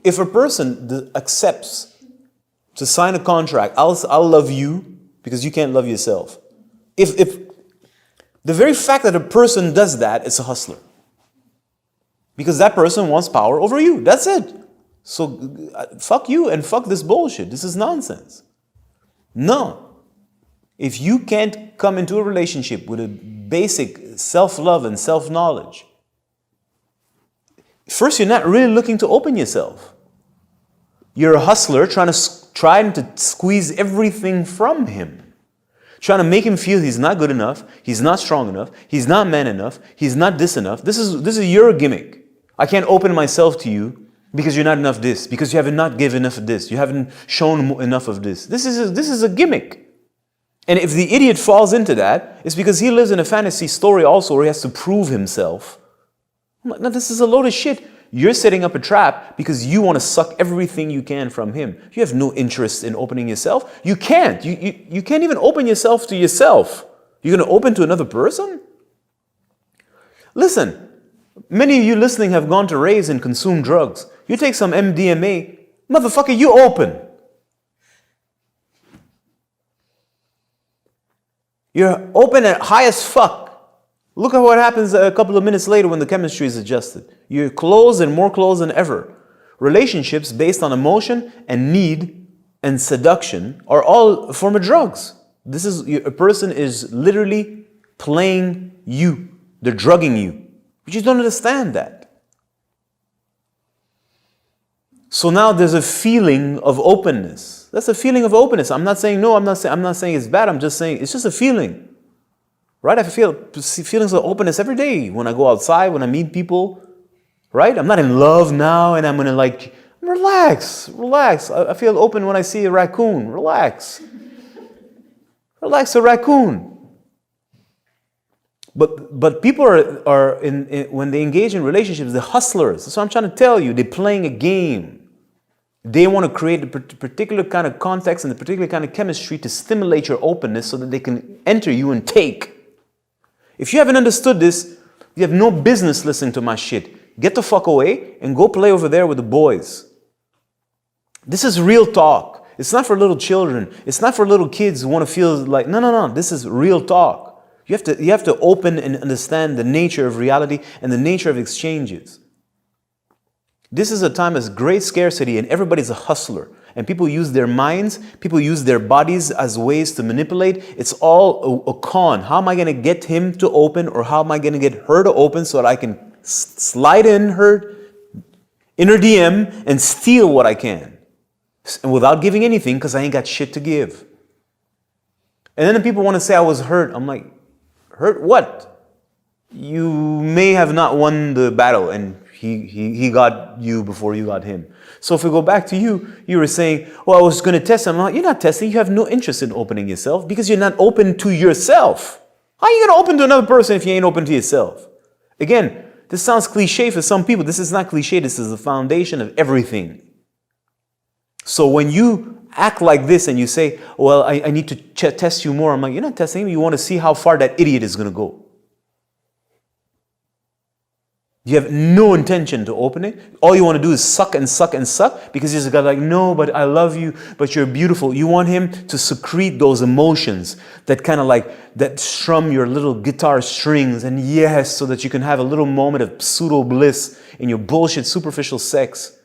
If a person accepts to sign a contract, I'll love you because you can't love yourself. If the very fact that a person does that, it's a hustler. Because that person wants power over you. That's it. So fuck you and fuck this bullshit. This is nonsense. No. If you can't come into a relationship with a basic self-love and self-knowledge, first, you're not really looking to open yourself. You're a hustler trying to squeeze everything from him. Trying to make him feel he's not good enough, he's not strong enough, he's not man enough, he's not this enough. This is your gimmick. I can't open myself to you because you're not enough this, because you haven't not given enough of this, you haven't shown enough of this. This is a gimmick. And if the idiot falls into that, it's because he lives in a fantasy story also where he has to prove himself. I'm like, no, this is a load of shit. You're setting up a trap because you want to suck everything you can from him. You have no interest in opening yourself. You can't. You can't even open yourself to yourself. You're going to open to another person? Listen, many of you listening have gone to raves and consumed drugs. You take some MDMA, motherfucker, you open. You're open and high as fuck. Look at what happens a couple of minutes later when the chemistry is adjusted. You're closed and more closed than ever. Relationships based on emotion and need and seduction are all a form of drugs. A person is literally playing you. They're drugging you. But you don't understand that. So now there's a feeling of openness. That's a feeling of openness. I'm not saying it's bad. I'm just saying it's just a feeling. Right? I feel feelings of openness every day when I go outside, when I meet people. Right? I'm not in love now and I'm going to relax. I feel open when I see a raccoon. Relax a raccoon. But people are when they engage in relationships, they're hustlers. That's what I'm trying to tell you. They're playing a game. They want to create a particular kind of context and a particular kind of chemistry to stimulate your openness so that they can enter you and take. If you haven't understood this, you have no business listening to my shit. Get the fuck away and go play over there with the boys. This is real talk. It's not for little children. It's not for little kids who want to feel like, no. This is real talk. You have to open and understand the nature of reality and the nature of exchanges. This is a time of great scarcity and everybody's a hustler. And people use their minds, people use their bodies as ways to manipulate. It's all a con. How am I going to get him to open, or how am I going to get her to open so that I can slide in her DM and steal what I can? And without giving anything, because I ain't got shit to give. And then the people want to say I was hurt. I'm like, hurt what? You may have not won the battle and he got you before you got him. So if we go back to you were saying, well, I was going to test him. I'm like, you're not testing. You have no interest in opening yourself because you're not open to yourself. How are you going to open to another person if you ain't open to yourself? Again, this sounds cliche for some people. This is not cliche. This is the foundation of everything. So when you act like this and you say, well, I need to test you more. I'm like, you're not testing him. You want to see how far that idiot is going to go. You have no intention to open it. All you want to do is suck and suck and suck because he's a guy like, no, but I love you, but you're beautiful. You want him to secrete those emotions that kind of like, that strum your little guitar strings, and yes, so that you can have a little moment of pseudo bliss in your bullshit superficial sex.